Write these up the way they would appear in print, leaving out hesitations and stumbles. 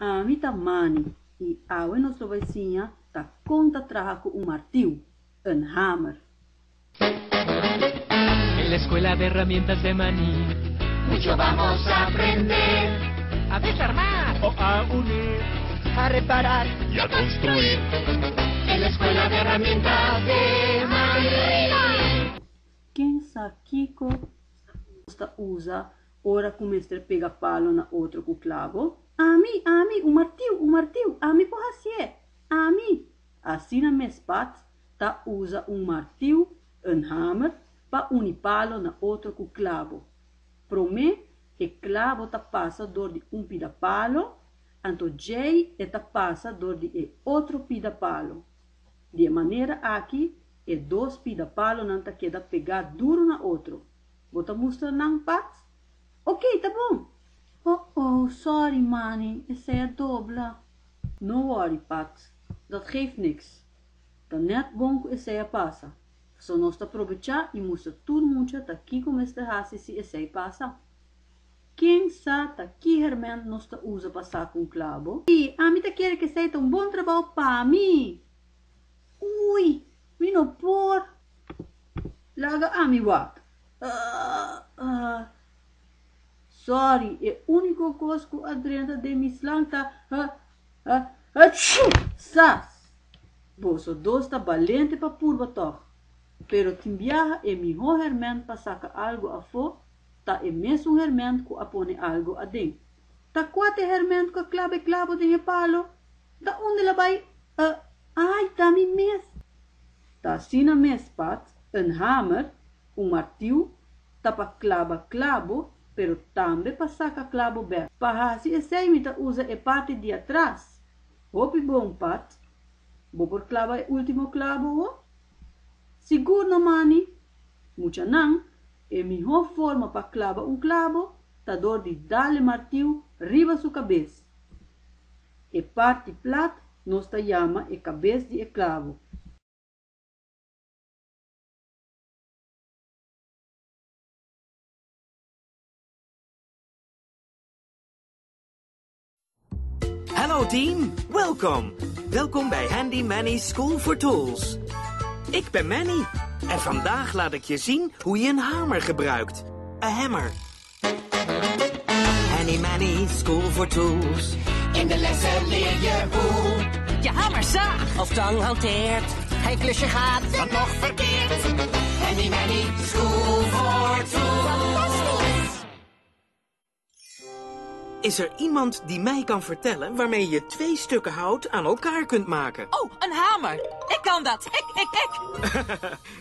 A mí tamani. Y a nuestra vecina ta conta trabaja con un martillo, un hammer. En la escuela de herramientas de Maní, mucho vamos a aprender. a desarmar o a unir, A reparar y a construir. en la escuela de herramientas de Maní. Quem sabe Kiko usa ora com o mestre pega palo na outro com clavo? A mim, um martilho, a mim porra se é, a mim. Assim na mes pat, tá usa um martilho, um hammer, para unir palo na outro com clavo. Pro me, e clavo tá passa dor de um pida palo, anto jay e tá passa dor de outro pida palo. De maneira aqui, e dois pida palo não tá queda pegar duro na outro. Bota mostra não pat? Ok, tá bom. Oh, sorry mani, essa é a dobla. No worry Pat, dat geeft niks. Dan net bom essa é a passa. Só nós tá aproveitar e mostra tudo muito tá aqui como esta raça se essa é passa. Quem sabe tá aqui Herman nós tá usa passar com clavo? E a mim tá quer que seja um bom trabalho para mim. Ui, me não por. Laga a mim wat. Sorry, é o único coisa que a Adriana de mislang tá. Sas! Boso dos tá valente para purba toch. Pero timbiaha é melhor Herman para sacar algo a fo, tá é mesmo Herman que apone algo a dentro. Tá quate Herman que clavo de palo. Da onde la vai? Ai, tá mi mes. Tá assim na mes pat, hammer, martilho, tá para clavo, pero também para sacar clavo bem. Para se esse imita usa a parte de atrás. Hopi bom pat. Vou por clava o último clavo, ó. Seguro mani. Mucha não. É melhor forma para clavar clavo, tá dor de dar-lhe martilho riba sua cabeça. E parte plat, nós tá chama e cabeça de clavo. Hallo team, welkom bij Handy Manny's School for Tools. Ik ben Manny en vandaag laat ik je zien hoe je een hamer gebruikt. Een hammer. Handy Manny's School for Tools. In de lessen leer je hoe je hamer zaagt of tang hanteert. Geen klusje gaat dan nog verkeerd. Handy Manny School for Tools. Is er iemand die mij kan vertellen waarmee je 2 stukken hout aan elkaar kunt maken? Oh, een hamer. Ik kan dat. Ik.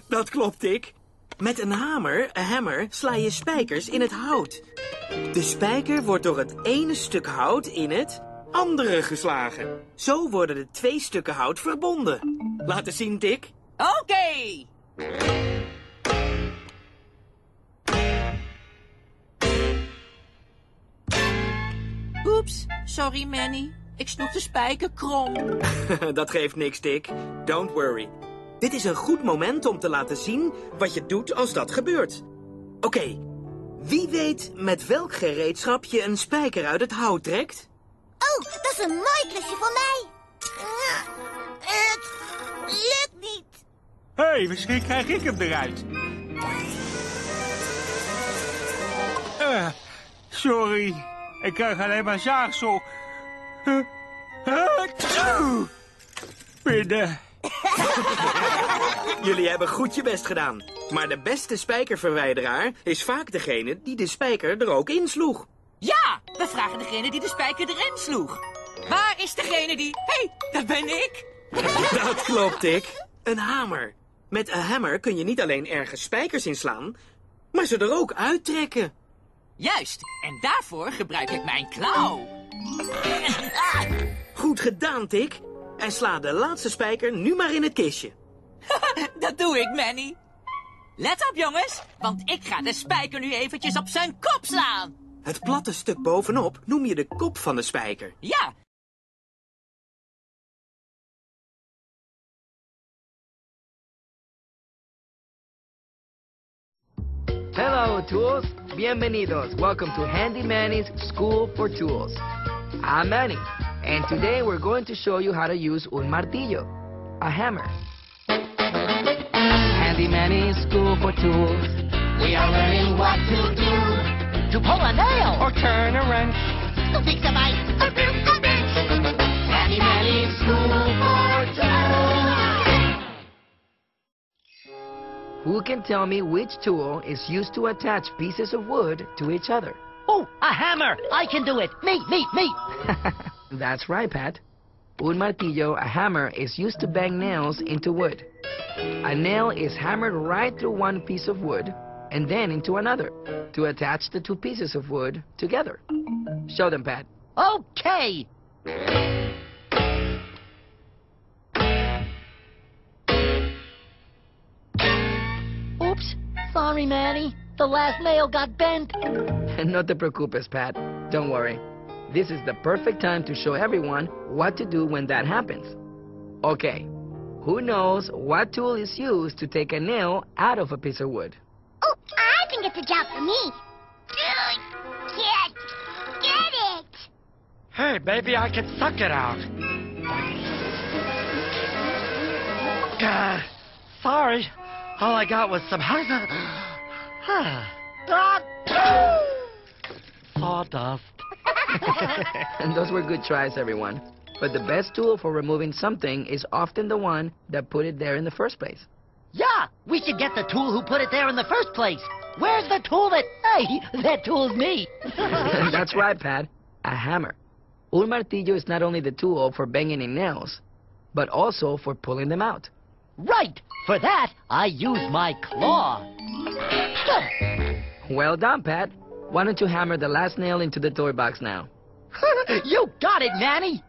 Dat klopt, Dick. Met een hammer, sla je spijkers in het hout. De spijker wordt door het ene stuk hout in het andere geslagen. Zo worden de 2 stukken hout verbonden. Laten zien, Dick. Oké. Oeps, sorry Manny. Ik sloeg de spijker krom. Dat geeft niks, Dick. Don't worry. Dit is een goed moment om te laten zien wat je doet als dat gebeurt. Oké, wie weet met welk gereedschap je een spijker uit het hout trekt? Oh, dat is een mooi klusje voor mij. Het lukt niet. Hé, misschien krijg ik hem eruit. Sorry, ik krijg alleen maar zaagsel. Binnen. Jullie hebben goed je best gedaan. Maar de beste spijkerverwijderaar is vaak degene die de spijker er ook insloeg. Ja, we vragen degene die de spijker erin sloeg. Waar is degene die... Hé, dat ben ik. Dat klopt, Dick. Een hamer. Met een hammer kun je niet alleen ergens spijkers inslaan, maar ze er ook uittrekken. Juist, en daarvoor gebruik ik mijn klauw. Goed gedaan, Dick. En sla de laatste spijker nu maar in het kistje. Dat doe ik, Manny. Let op, jongens, want ik ga de spijker nu eventjes op zijn kop slaan. Het platte stuk bovenop noem je de kop van de spijker. Ja. Hello, Tools. Bienvenidos. Welcome to Handy Manny's School for Tools. I'm Manny. and today we're going to show you how to use un martillo, a hammer. Handy Manny School for Tools. We are learning what to do. To pull a nail. Or turn a wrench. To fix a bike. Or build a bench. Handy Manny School for Tools. Who can tell me which tool is used to attach pieces of wood to each other? Oh, a hammer! I can do it! Me! That's right, Pat. Un martillo, a hammer, is used to bang nails into wood. A nail is hammered right through one piece of wood and then into another to attach the two pieces of wood together. Show them, Pat. Okay! Oops! Sorry, Manny. The last nail got bent. No te preocupes, Pat. Don't worry. This is the perfect time to show everyone what to do when that happens. Okay, who knows what tool is used to take a nail out of a piece of wood? Oh, I think it's a job for me. Get it! Hey, baby, I can suck it out. Sorry. All I got was some sawdust. And those were good tries, everyone. But the best tool for removing something is often the one that put it there in the first place. Yeah! We should get the tool who put it there in the first place. Where's the tool that... Hey, that tool's me. That's right, Pat. A hammer. Un martillo is not only the tool for banging in nails, but also for pulling them out. Right! For that, I use my claw. Well done, Pat. Why don't you hammer the last nail into the toy box now? You got it, Manny!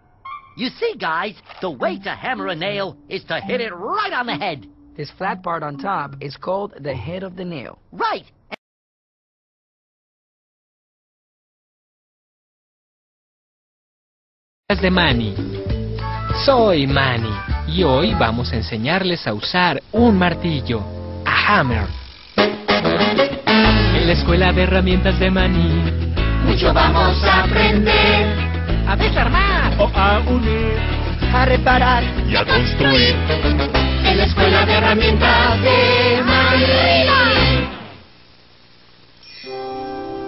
You see, guys, the way to hammer a nail is to hit it right on the head. This flat part on top is called the head of the nail. Right! De Manny. Soy Manny y hoy vamos a enseñarles a usar un martillo, a hammer. En la escuela de herramientas de Manny Mucho vamos a aprender. A desarmar. O a unir. A reparar. Y a construir. En la escuela de herramientas de Manny.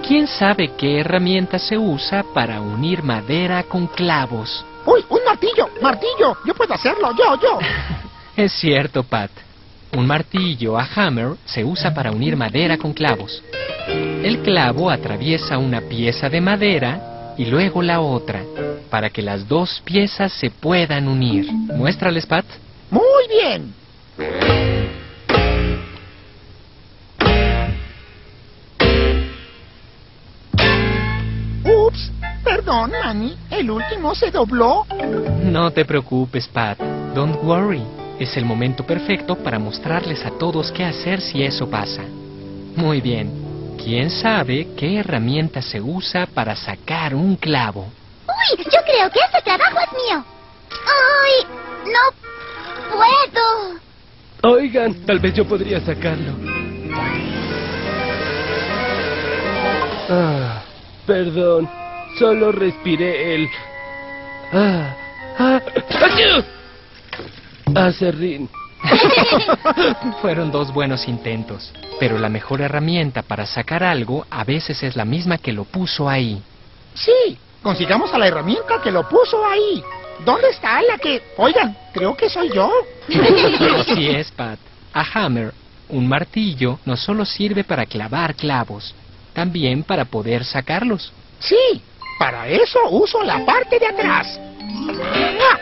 ¿Quién sabe qué herramienta se usa para unir madera con clavos? ¡Uy, un martillo! ¡Martillo! ¡Yo puedo hacerlo! ¡Yo! Es cierto, Pat. Un martillo, a hammer, se usa para unir madera con clavos. El clavo atraviesa una pieza de madera y luego la otra, para que las dos piezas se puedan unir. Muéstrales, Pat. ¡Muy bien! ¡Ups! Perdón, Manny. El último se dobló. No te preocupes, Pat. Don't worry. Es el momento perfecto para mostrarles a todos qué hacer si eso pasa. Muy bien. ¿Quién sabe qué herramienta se usa para sacar un clavo? Uy, yo creo que ese trabajo es mío. ¡Ay! ¡No puedo! Oigan, tal vez yo podría sacarlo. Perdón. Solo respiré el... Acerrín. Fueron dos buenos intentos, pero la mejor herramienta para sacar algo a veces es la misma que lo puso ahí. Sí, consigamos a la herramienta que lo puso ahí. ¿Dónde está la que...? Oigan, creo que soy yo. Así es, Pat. A hammer, un martillo, no solo sirve para clavar clavos, también para poder sacarlos. Sí, para eso uso la parte de atrás. ¡Ah!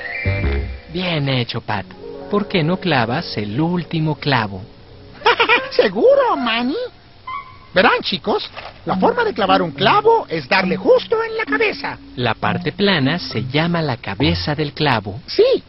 Bien hecho, Pat. ¿Por qué no clavas el último clavo? ¿Seguro, Manny? Verán, chicos, la forma de clavar un clavo es darle justo en la cabeza. La parte plana se llama la cabeza del clavo. Sí,